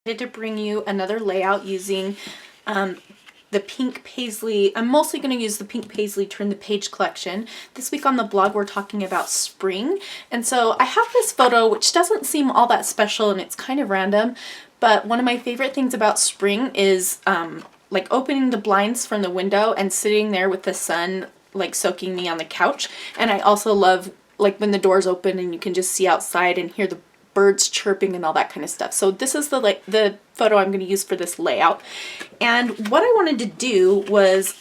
To bring you another layout using the pink Paislee. I'm mostly going to use the pink Paislee Turn the Page collection. This week on the blog we're talking about spring, and so I have this photo which doesn't seem all that special and it's kind of random, but one of my favorite things about spring is like opening the blinds from the window and sitting there with the sun like soaking me on the couch. And I also love like when the doors open and you can just see outside and hear the birds chirping and all that kind of stuff. So this is the photo I'm going to use for this layout. And what I wanted to do was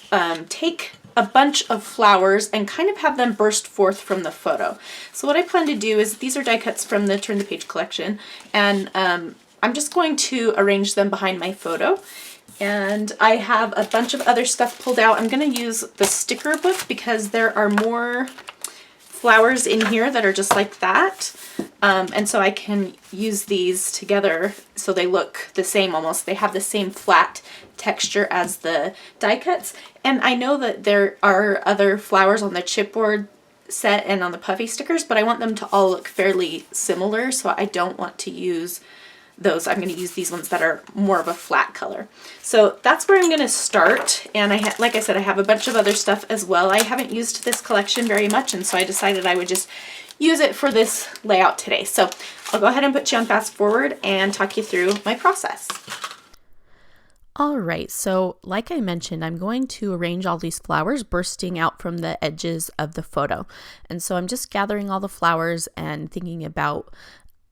take a bunch of flowers and kind of have them burst forth from the photo. So what I plan to do is, these are die cuts from the Turn the Page collection, and I'm just going to arrange them behind my photo. And I have a bunch of other stuff pulled out. I'm going to use the sticker book because there are more flowers in here that are just like that. And so I can use these together so they look the same almost. They have the same flat texture as the die cuts. And I know that there are other flowers on the chipboard set and on the Puffy stickers, but I want them to all look fairly similar, so I don't want to use those. I'm going to use these ones that are more of a flat color. So that's where I'm going to start. And like I said, I have a bunch of other stuff as well. I haven't used this collection very much, and so I decided I would just use it for this layout today. So I'll go ahead and put you on fast forward and talk you through my process. All right, so like I mentioned, I'm going to arrange all these flowers bursting out from the edges of the photo. And so I'm just gathering all the flowers and thinking about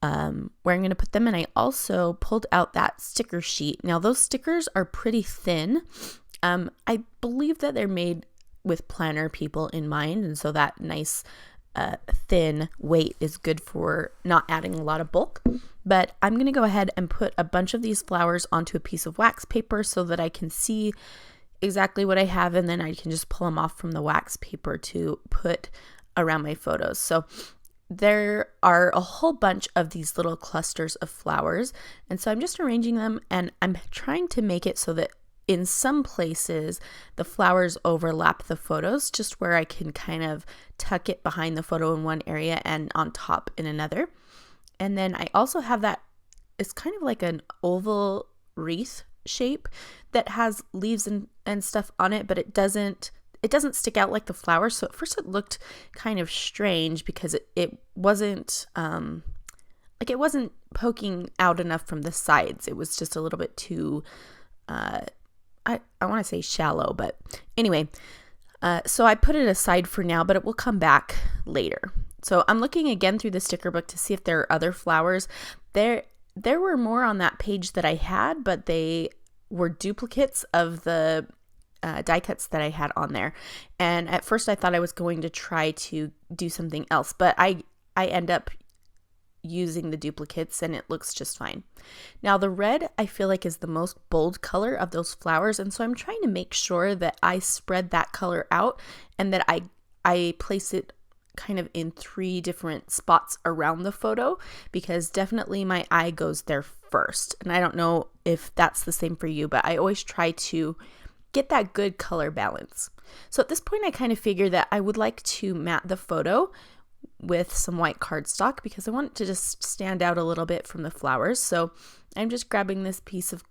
where I'm going to put them. And I also pulled out that sticker sheet. Now those stickers are pretty thin. I believe that they're made with planner people in mind, and so that nice thin weight is good for not adding a lot of bulk. But I'm going to go ahead and put a bunch of these flowers onto a piece of wax paper so that I can see exactly what I have, and then I can just pull them off from the wax paper to put around my photos. So there are a whole bunch of these little clusters of flowers, and so I'm just arranging them, and I'm trying to make it so that in some places the flowers overlap the photos, just where I can kind of tuck it behind the photo in one area and on top in another. And then I also have that, it's kind of like an oval wreath shape that has leaves and stuff on it, but it doesn't stick out like the flowers. So at first it looked kind of strange because it wasn't like it wasn't poking out enough from the sides. It was just a little bit too I want to say shallow, but anyway, so I put it aside for now, but it will come back later. So I'm looking again through the sticker book to see if there are other flowers. There were more on that page that I had, but they were duplicates of the die cuts that I had on there. And at first I thought I was going to try to do something else, but I end up using the duplicates and it looks just fine. Now the red I feel like is the most bold color of those flowers, and so I'm trying to make sure that I spread that color out and that I place it kind of in 3 different spots around the photo, because definitely my eye goes there first. And I don't know if that's the same for you, but I always try to get that good color balance. So at this point I kind of figure that I would like to matte the photo with some white cardstock because I want it to just stand out a little bit from the flowers. So I'm just grabbing this piece of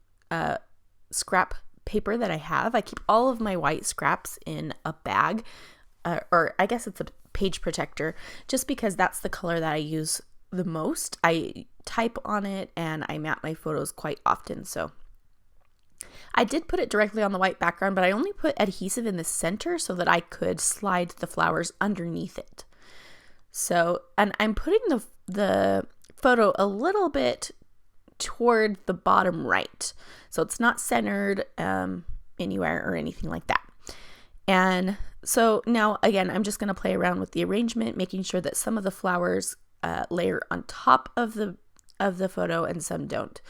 scrap paper that I have. I keep all of my white scraps in a bag, or I guess it's a page protector, just because that's the color that I use the most. I type on it and I matte my photos quite often. So I did put it directly on the white background, but I only put adhesive in the center so that I could slide the flowers underneath it. So, and I'm putting the photo a little bit toward the bottom right. So it's not centered anywhere or anything like that. And so now again, I'm just going to play around with the arrangement, making sure that some of the flowers layer on top of the photo and some don't.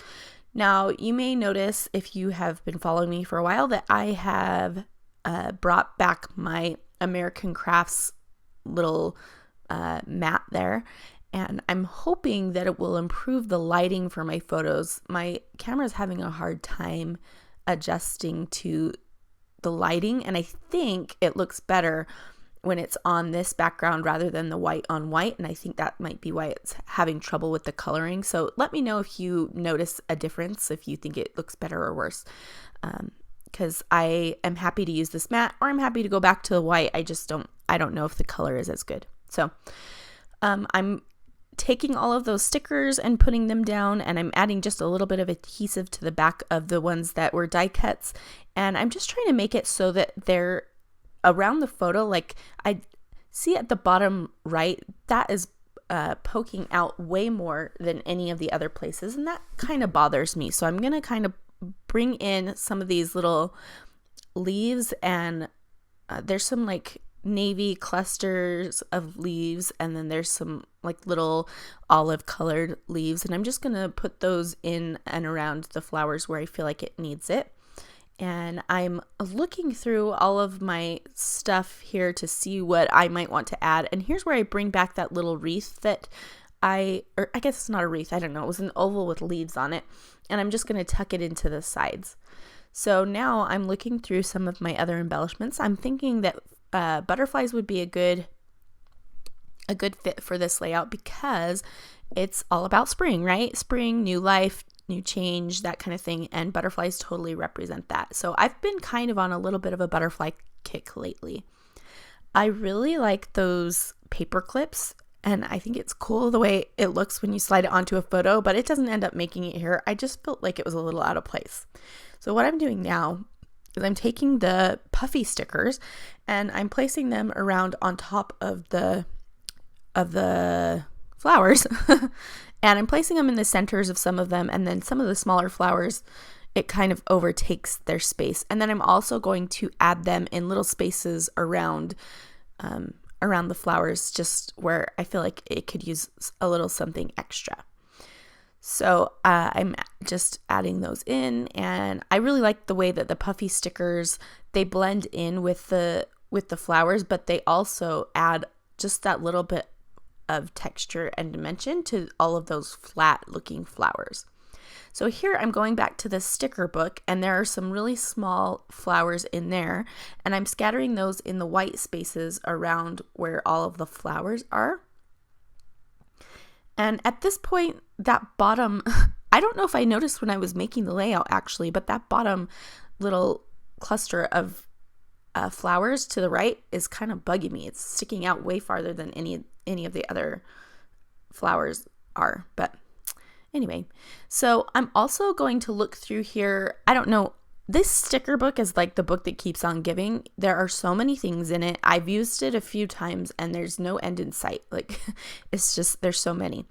Now you may notice, if you have been following me for a while, that I have brought back my American Crafts little mat there, and I'm hoping that it will improve the lighting for my photos. My camera is having a hard time adjusting to the lighting, and I think it looks better when it's on this background rather than the white on white, and I think that might be why it's having trouble with the coloring. So let me know if you notice a difference, if you think it looks better or worse, because I am happy to use this matte, or I'm happy to go back to the white. I don't know if the color is as good. So I'm taking all of those stickers and putting them down, and I'm adding just a little bit of adhesive to the back of the ones that were die cuts, and I'm just trying to make it so that they're around the photo. Like I see at the bottom right, that is poking out way more than any of the other places, and that kind of bothers me. So I'm going to kind of bring in some of these little leaves, and there's some like navy clusters of leaves, and then there's some like little olive colored leaves, and I'm just going to put those in and around the flowers where I feel like it needs it. And I'm looking through all of my stuff here to see what I might want to add. And here's where I bring back that little wreath that or I guess it's not a wreath, I don't know, it was an oval with leaves on it, and I'm just going to tuck it into the sides. So now I'm looking through some of my other embellishments. I'm thinking that butterflies would be a good fit for this layout, because it's all about spring, right? Spring, new life, new change, that kind of thing, and butterflies totally represent that. So I've been kind of on a little bit of a butterfly kick lately. I really like those paper clips, and I think it's cool the way it looks when you slide it onto a photo, but it doesn't end up making it here. I just felt like it was a little out of place. So what I'm doing now is I'm taking the Puffy stickers and I'm placing them around on top of the flowers and I'm placing them in the centers of some of them, and then some of the smaller flowers, it kind of overtakes their space. And then I'm also going to add them in little spaces around the flowers, just where I feel like it could use a little something extra. So I'm just adding those in, and I really like the way that the Puffy stickers, they blend in with the flowers, but they also add just that little bit of texture and dimension to all of those flat looking flowers. So here I'm going back to the sticker book, and there are some really small flowers in there, and I'm scattering those in the white spaces around where all of the flowers are. And at this point, that bottom, I don't know if I noticed when I was making the layout actually, but that bottom little cluster of flowers to the right is kind of bugging me. It's sticking out way farther than any of the other flowers are. But anyway, so I'm also going to look through here. I don't know. This sticker book is like the book that keeps on giving. There are so many things in it. I've used it a few times and there's no end in sight. Like it's just, there's so many.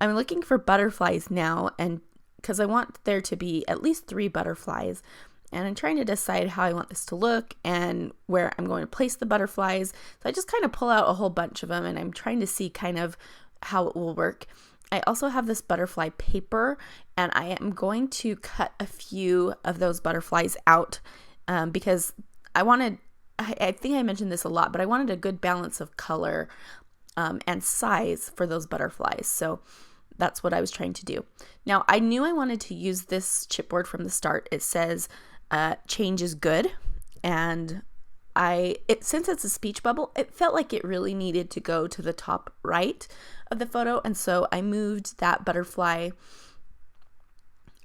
I'm looking for butterflies now, and because I want there to be at least 3 butterflies, and I'm trying to decide how I want this to look and where I'm going to place the butterflies. So I just kind of pull out a whole bunch of them, and I'm trying to see kind of how it will work. I also have this butterfly paper, and I am going to cut a few of those butterflies out because I think I mentioned this a lot, but I wanted a good balance of color and size for those butterflies. So that's what I was trying to do. Now, I knew I wanted to use this chipboard from the start. It says change is good, and since it's a speech bubble, it felt like it really needed to go to the top right of the photo, and so I moved that butterfly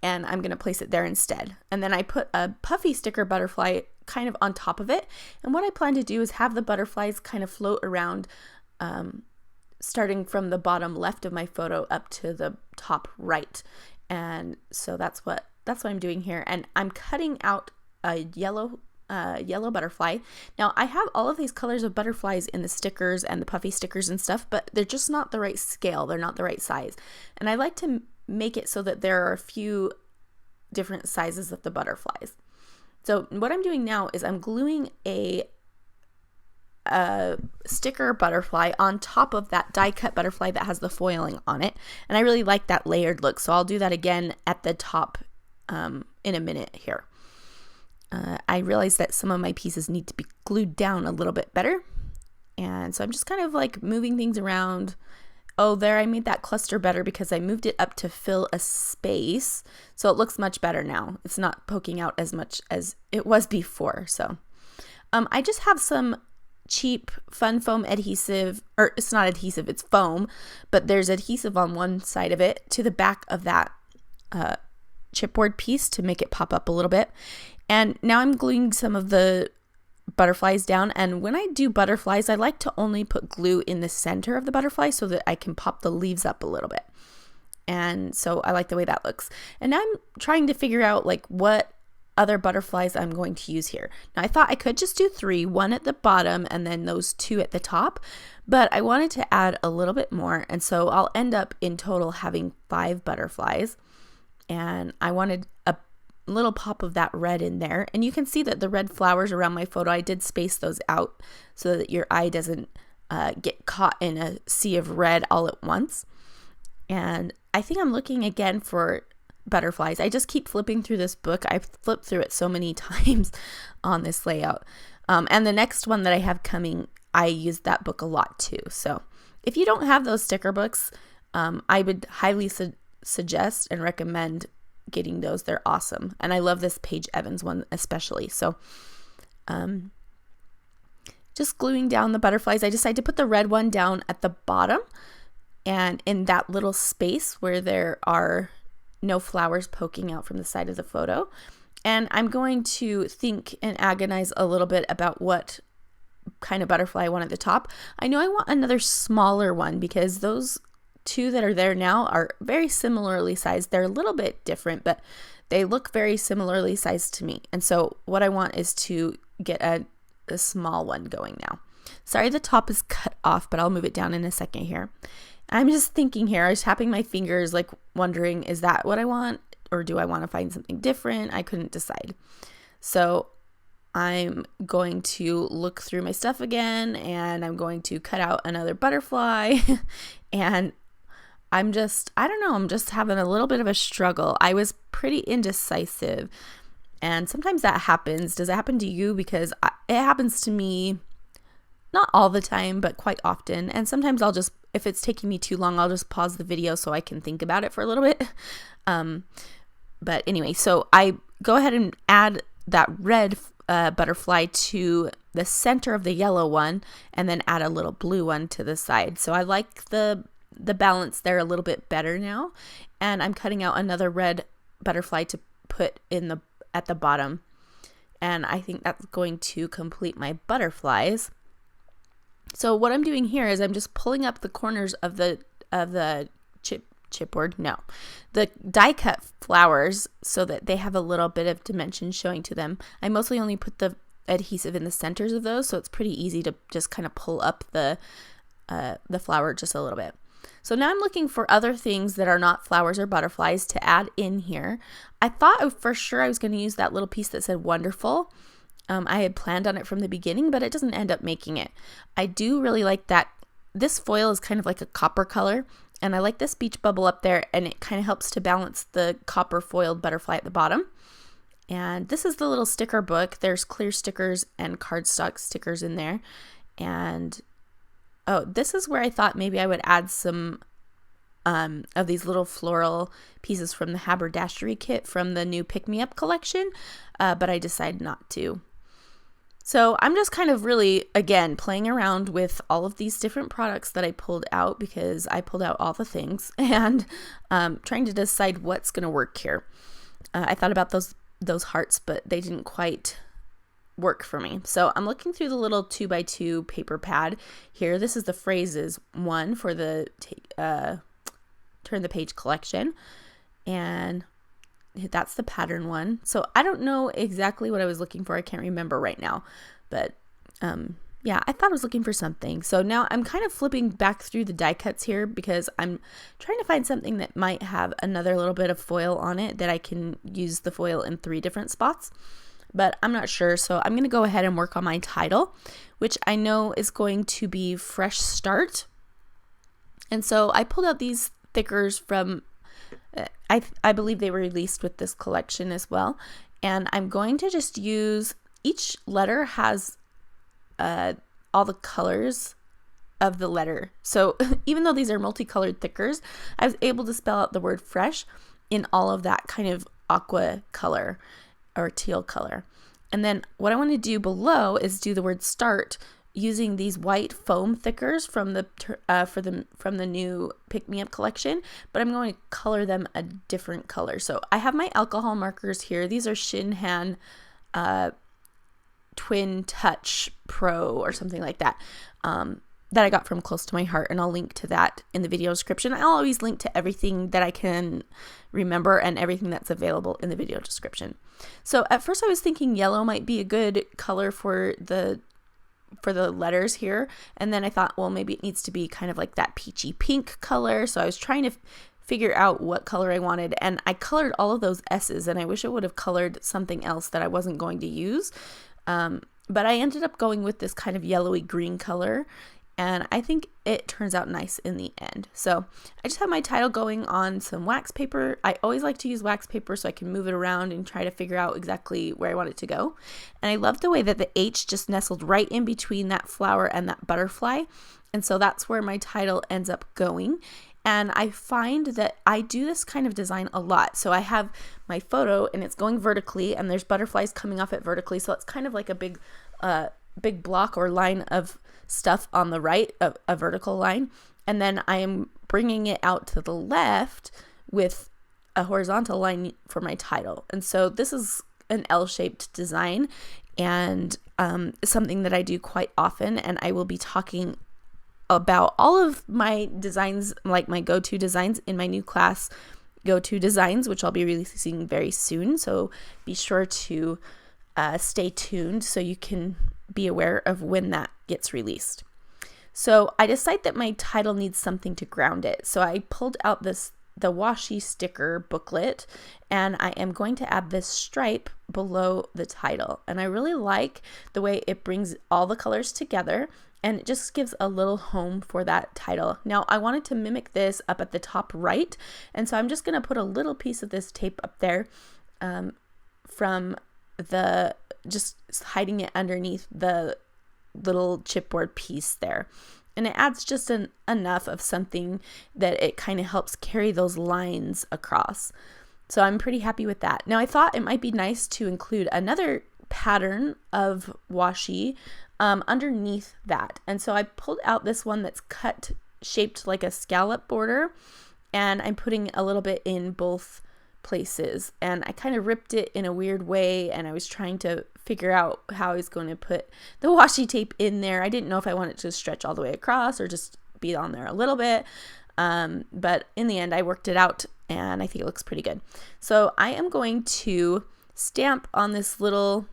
and I'm going to place it there instead. And then I put a Puffy sticker butterfly kind of on top of it, and what I plan to do is have the butterflies kind of float around starting from the bottom left of my photo up to the top right. And so that's what I'm doing here, and I'm cutting out a yellow butterfly. Now I have all of these colors of butterflies in the stickers and the Puffy stickers and stuff, but they're just not the right scale. They're not the right size. And I like to make it so that there are a few different sizes of the butterflies. So what I'm doing now is I'm gluing a sticker butterfly on top of that die cut butterfly that has the foiling on it. And I really like that layered look. So I'll do that again at the top in a minute here. I realized that some of my pieces need to be glued down a little bit better. And so I'm just kind of like moving things around. Oh, there, I made that cluster better because I moved it up to fill a space. So it looks much better now. It's not poking out as much as it was before. So I just have some cheap fun foam adhesive, or it's not adhesive, it's foam, but there's adhesive on one side of it to the back of that chipboard piece to make it pop up a little bit. And now I'm gluing some of the butterflies down, and when I do butterflies, I like to only put glue in the center of the butterfly so that I can pop the leaves up a little bit. And so I like the way that looks. And now I'm trying to figure out like what other butterflies I'm going to use here. Now I thought I could just do 3, 1 at the bottom and then those 2 at the top, but I wanted to add a little bit more, and so I'll end up in total having 5 butterflies, and I wanted a little pop of that red in there. And you can see that the red flowers around my photo, I did space those out so that your eye doesn't get caught in a sea of red all at once. And I think I'm looking again for butterflies. I just keep flipping through this book. I've flipped through it so many times on this layout. And the next one that I have coming, I use that book a lot too. So if you don't have those sticker books, I would highly suggest and recommend getting those. They're awesome. And I love this Paige Evans one especially. So just gluing down the butterflies. I decided to put the red one down at the bottom and in that little space where there are no flowers poking out from the side of the photo. And I'm going to think and agonize a little bit about what kind of butterfly I want at the top. I know I want another smaller one because those 2 that are there now are very similarly sized. They're a little bit different, but they look very similarly sized to me. And so what I want is to get a small one going now. Sorry, the top is cut off, but I'll move it down in a second here. I'm just thinking here, I was tapping my fingers, like wondering, is that what I want? Or do I want to find something different? I couldn't decide. So I'm going to look through my stuff again, and I'm going to cut out another butterfly. And I don't know, I'm just having a little bit of a struggle. I was pretty indecisive, and sometimes that happens. Does it happen to you? Because it happens to me not all the time, but quite often. And sometimes I'll just, if it's taking me too long, I'll just pause the video so I can think about it for a little bit. But anyway, so I go ahead and add that red butterfly to the center of the yellow one, and then add a little blue one to the side. So I like the balance there a little bit better now. And I'm cutting out another red butterfly to put in at the bottom. And I think that's going to complete my butterflies. So what I'm doing here is I'm just pulling up the corners of the chipboard, the die cut flowers so that they have a little bit of dimension showing to them. I mostly only put the adhesive in the centers of those, so it's pretty easy to just kind of pull up the flower just a little bit. So now I'm looking for other things that are not flowers or butterflies to add in here. I thought for sure I was going to use that little piece that said wonderful. I had planned on it from the beginning, but it doesn't end up making it. I do really like that. This foil is kind of like a copper color, and I like this beach bubble up there, and it kind of helps to balance the copper foiled butterfly at the bottom. And this is the little sticker book. There's clear stickers and cardstock stickers in there. And oh, this is where I thought maybe I would add some of these little floral pieces from the haberdashery kit from the new Pick Me Up collection, but I decided not to. So I'm just kind of really, again, playing around with all of these different products that I pulled out, because I pulled out all the things, and trying to decide what's going to work here. I thought about those hearts, but they didn't quite work for me. So I'm looking through the little 2x2 paper pad here. This is the phrases one for the Turn the Page collection, and that's the pattern one. So I don't know exactly what I was looking for. I can't remember right now, but yeah, I thought I was looking for something. So now I'm kind of flipping back through the die cuts here because I'm trying to find something that might have another little bit of foil on it that I can use the foil in 3 different spots, but I'm not sure. So I'm going to go ahead and work on my title, which I know is going to be Fresh Start. And so I pulled out these thickers from I believe they were released with this collection as well, and I'm going to just use, each letter has all the colors of the letter. So even though these are multicolored thickers, I was able to spell out the word fresh in all of that kind of aqua color or teal color. And then what I want to do below is do the word start using these white foam thickers from the new Pick Me Up collection, but I'm going to color them a different color. So I have my alcohol markers here. These are Shinhan Twin Touch Pro or something like that, that I got from Close to My Heart, and I'll link to that in the video description. I'll always link to everything that I can remember and everything that's available in the video description. So at first I was thinking yellow might be a good color for the letters here, and then I thought, well, maybe it needs to be kind of like that peachy pink color. So I was trying to figure out what color I wanted, and I colored all of those S's, and I wish I would have colored something else that I wasn't going to use, but I ended up going with this kind of yellowy green color, and I think it turns out nice in the end. So I just have my title going on some wax paper. I always like to use wax paper so I can move it around and try to figure out exactly where I want it to go. And I love the way that the H just nestled right in between that flower and that butterfly. And so that's where my title ends up going. And I find that I do this kind of design a lot. So I have my photo and it's going vertically, and there's butterflies coming off it vertically. So it's kind of like a big block or line of stuff on the right, a vertical line, and then I am bringing it out to the left with a horizontal line for my title. And so this is an L-shaped design, and something that I do quite often, and I will be talking about all of my designs, like my go-to designs, in my new class, Go-To Designs, which I'll be releasing very soon. So be sure to stay tuned so you can be aware of when that gets released. So I decide that my title needs something to ground it. So I pulled out the Washi sticker booklet, and I am going to add this stripe below the title. And I really like the way it brings all the colors together, and it just gives a little home for that title. Now I wanted to mimic this up at the top right, and so I'm just going to put a little piece of this tape up there from the, just hiding it underneath the little chipboard piece there. And it adds just enough of something that it kind of helps carry those lines across. So I'm pretty happy with that. Now I thought it might be nice to include another pattern of washi underneath that. And so I pulled out this one that's cut, shaped like a scallop border, and I'm putting a little bit in both places, and I kind of ripped it in a weird way, and I was trying to figure out how I was going to put the washi tape in there. I didn't know if I wanted to stretch all the way across or just be on there a little bit, but in the end I worked it out, and I think it looks pretty good. So I am going to stamp on this little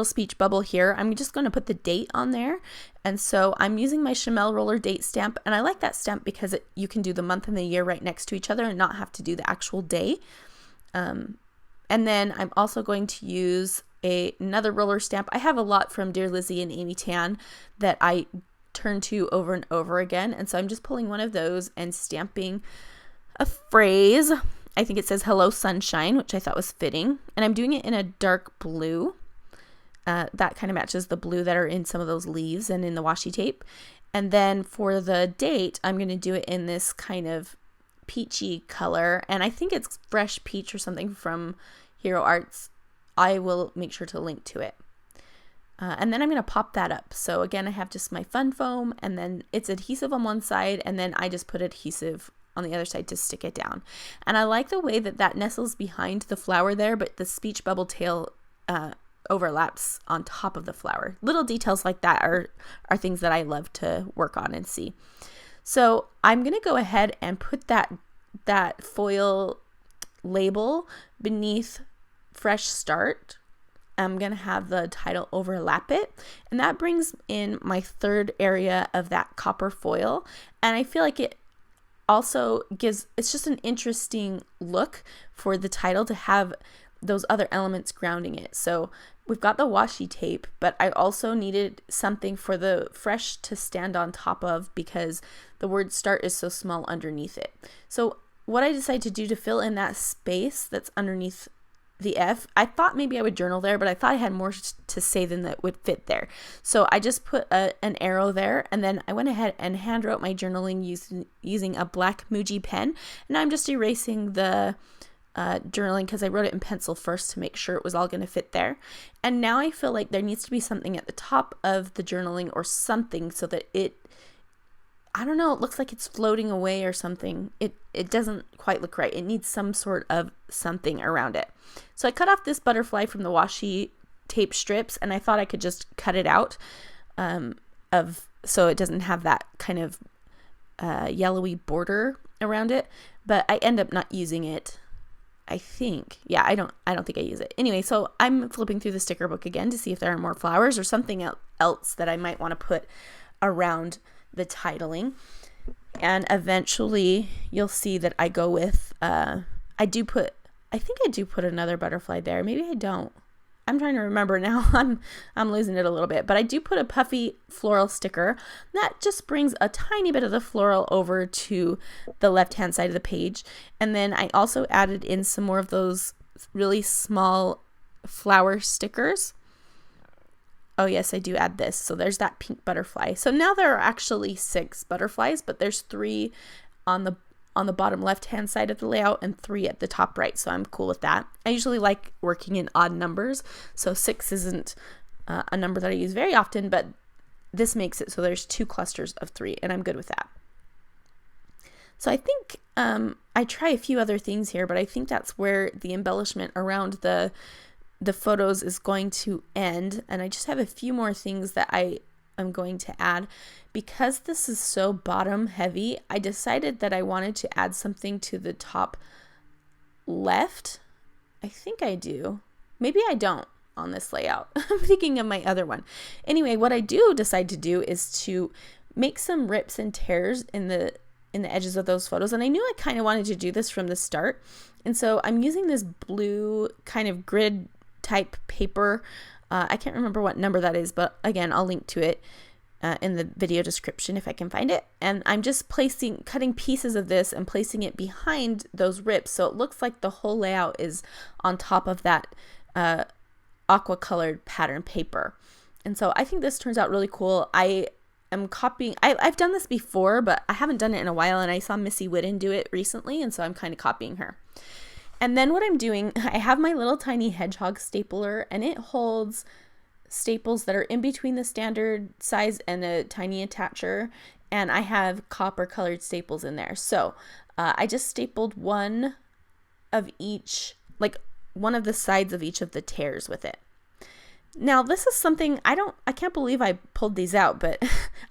speech bubble here. I'm just going to put the date on there. And so I'm using my Chamel roller date stamp, and I like that stamp because you can do the month and the year right next to each other and not have to do the actual day. And then I'm also going to use another roller stamp. I have a lot from Dear Lizzie and Amy Tan that I turn to over and over again. And so I'm just pulling one of those and stamping a phrase. I think it says "Hello Sunshine," which I thought was fitting. And I'm doing it in a dark blue. That kind of matches the blue that are in some of those leaves and in the washi tape. And then for the date, I'm going to do it in this kind of peachy color. And I think it's Fresh Peach or something from Hero Arts. I will make sure to link to it. And then I'm going to pop that up. So again, I have just my fun foam, and then it's adhesive on one side, and then I just put adhesive on the other side to stick it down. And I like the way that nestles behind the flower there, but the speech bubble tail overlaps on top of the flower. Little details like that are things that I love to work on and see. So I'm going to go ahead and put that foil label beneath Fresh Start. I'm going to have the title overlap it, and that brings in my third area of that copper foil. And I feel like it also it's just an interesting look for the title to have those other elements grounding it. So we've got the washi tape, but I also needed something for the Fresh to stand on top of because the word start is so small underneath it. So what I decided to do to fill in that space that's underneath the F, I thought maybe I would journal there, but I thought I had more to say than that would fit there. So I just put an arrow there, and then I went ahead and hand wrote my journaling using a black Muji pen, and I'm just erasing the journaling because I wrote it in pencil first to make sure it was all going to fit there. And now I feel like there needs to be something at the top of the journaling or something so that I don't know, it looks like it's floating away or something. It doesn't quite look right. It needs some sort of something around it. So I cut off this butterfly from the washi tape strips, and I thought I could just cut it out so it doesn't have that kind of yellowy border around it. But I end up not using it. I think. Yeah, I don't think I use it. Anyway, so I'm flipping through the sticker book again to see if there are more flowers or something else that I might want to put around the titling. And eventually you'll see that I go with I think I do put another butterfly there. Maybe I don't. I'm trying to remember now. I'm losing it a little bit, but I do put a puffy floral sticker that just brings a tiny bit of the floral over to the left hand side of the page. And then I also added in some more of those really small flower stickers. Oh yes, I do add this. So there's that pink butterfly. So now there are actually 6 butterflies, but there's 3 on the bottom left hand side of the layout and 3 at the top right. So I'm cool with that. I usually like working in odd numbers. So 6 isn't a number that I use very often, but this makes it so there's 2 clusters of 3, and I'm good with that. So I think I try a few other things here, but I think that's where the embellishment around the photos is going to end. And I just have a few more things that I'm going to add. Because this is so bottom heavy, I decided that I wanted to add something to the top left. I think I do. Maybe I don't on this layout. I'm thinking of my other one. Anyway, what I do decide to do is to make some rips and tears in the edges of those photos. And I knew I kind of wanted to do this from the start. And so I'm using this blue kind of grid type paper. I can't remember what number that is, but again, I'll link to it in the video description if I can find it. And I'm just cutting pieces of this and placing it behind those rips, so it looks like the whole layout is on top of that aqua colored pattern paper. And so I think this turns out really cool. I am copying, I've done this before, but I haven't done it in a while, and I saw Missy Whitten do it recently, and so I'm kind of copying her. And then what I'm doing, I have my little tiny hedgehog stapler, and it holds staples that are in between the standard size and a tiny attacher, and I have copper colored staples in there. So I just stapled one of each, like one of the sides of each of the tears with it. Now this is something I can't believe I pulled these out, but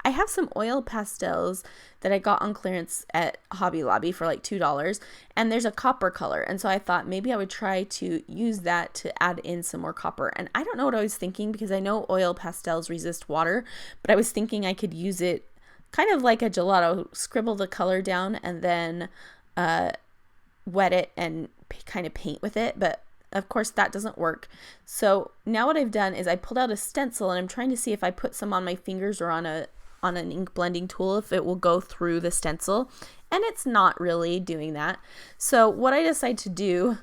I have some oil pastels that I got on clearance at Hobby Lobby for like $2, and there's a copper color, and so I thought maybe I would try to use that to add in some more copper. And I don't know what I was thinking, because I know oil pastels resist water, but I was thinking I could use it kind of like a gelato, scribble the color down and then wet it and kind of paint with it, but of course that doesn't work. So now what I've done is I pulled out a stencil, and I'm trying to see if I put some on my fingers or on an ink blending tool, if it will go through the stencil, and it's not really doing that. So what I decide to do,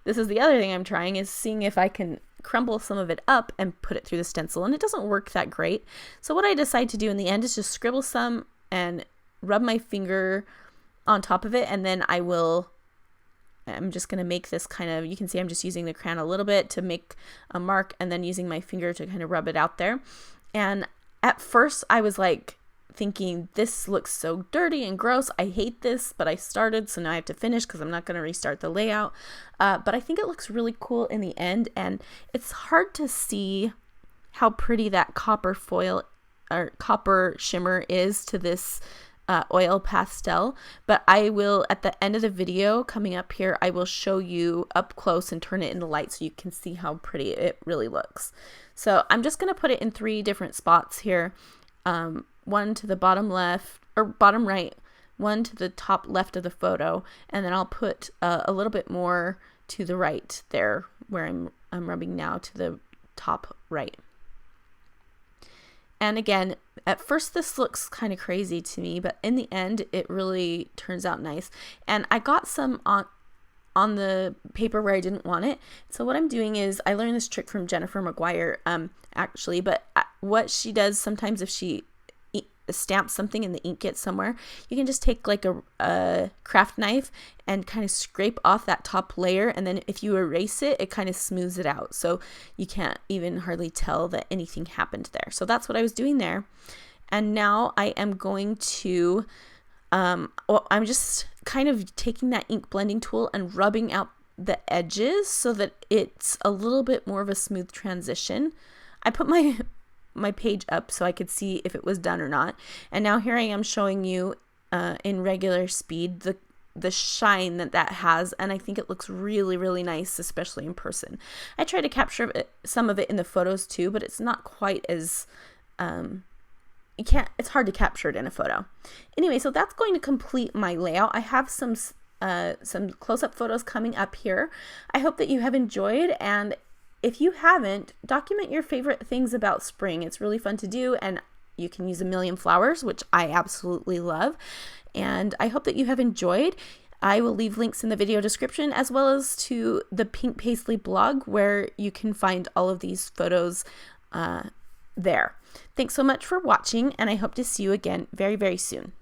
this is the other thing I'm trying, is seeing if I can crumble some of it up and put it through the stencil, and it doesn't work that great. So what I decide to do in the end is just scribble some and rub my finger on top of it, and then I'm just going to make this kind of, you can see I'm just using the crayon a little bit to make a mark, and then using my finger to kind of rub it out there. And at first I was like thinking, this looks so dirty and gross, I hate this, but I started, so now I have to finish because I'm not going to restart the layout. But I think it looks really cool in the end, and it's hard to see how pretty that copper foil or copper shimmer is to this oil pastel, but I will, at the end of the video coming up here, I will show you up close and turn it into light so you can see how pretty it really looks. So I'm just going to put it in 3 different spots here, one to the bottom left or bottom right, one to the top left of the photo, and then I'll put a little bit more to the right there where I'm rubbing now, to the top right. And again, at first this looks kind of crazy to me, but in the end it really turns out nice. And I got some on the paper where I didn't want it. So what I'm doing is, I learned this trick from Jennifer McGuire actually, but what she does sometimes, if she stamp something and the ink gets somewhere, you can just take like a craft knife and kind of scrape off that top layer, and then if you erase it, it kind of smooths it out, so you can't even hardly tell that anything happened there. So that's what I was doing there. And now I am going to I'm just kind of taking that ink blending tool and rubbing out the edges so that it's a little bit more of a smooth transition. I put my page up so I could see if it was done or not. And now here I am showing you in regular speed the shine that has, and I think it looks really, really nice, especially in person. I try to capture some of it in the photos too, but it's not quite as it's hard to capture it in a photo. Anyway, so that's going to complete my layout. I have some close-up photos coming up here. I hope that you have enjoyed, and if you haven't, document your favorite things about spring. It's really fun to do, and you can use a million flowers, which I absolutely love. And I hope that you have enjoyed. I will leave links in the video description, as well as to the Pink Paislee blog, where you can find all of these photos there. Thanks so much for watching, and I hope to see you again very, very soon.